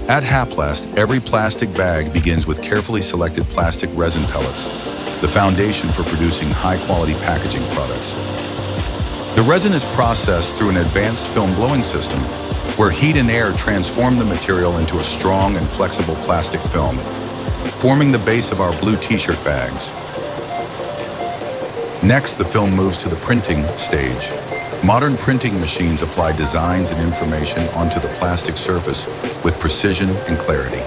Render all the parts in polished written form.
At HAPLAST, every plastic bag begins with carefully selected plastic resin pellets, the foundation for producing high-quality packaging products. The resin is processed through an advanced film blowing system, where heat and air transform the material into a strong and flexible plastic film, forming the base of our blue t-shirt bags. Next, the film moves to the printing stage. Modern printing machines apply designs and information onto the plastic surface with precision and clarity.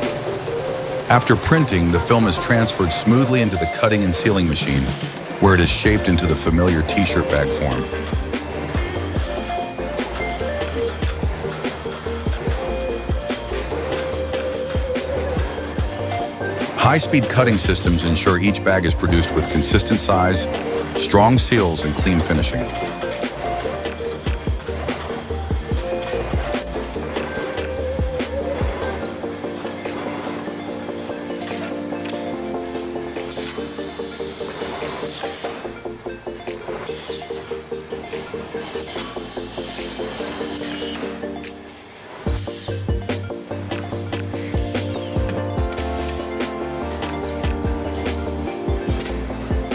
After printing, the film is transferred smoothly into the cutting and sealing machine, where it is shaped into the familiar t-shirt bag form. High-speed cutting systems ensure each bag is produced with consistent size, strong seals, and clean finishing.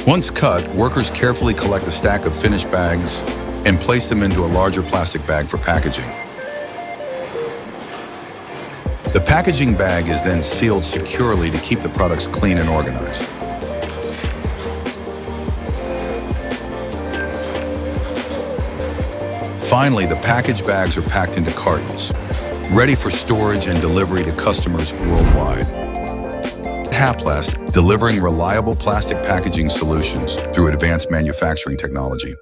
Once cut, workers carefully collect a stack of finished bags and place them into a larger plastic bag for packaging. The packaging bag is then sealed securely to keep the products clean and organized. Finally, the packaged bags are packed into cartons, ready for storage and delivery to customers worldwide. HAPLAST, delivering reliable plastic packaging solutions through advanced manufacturing technology.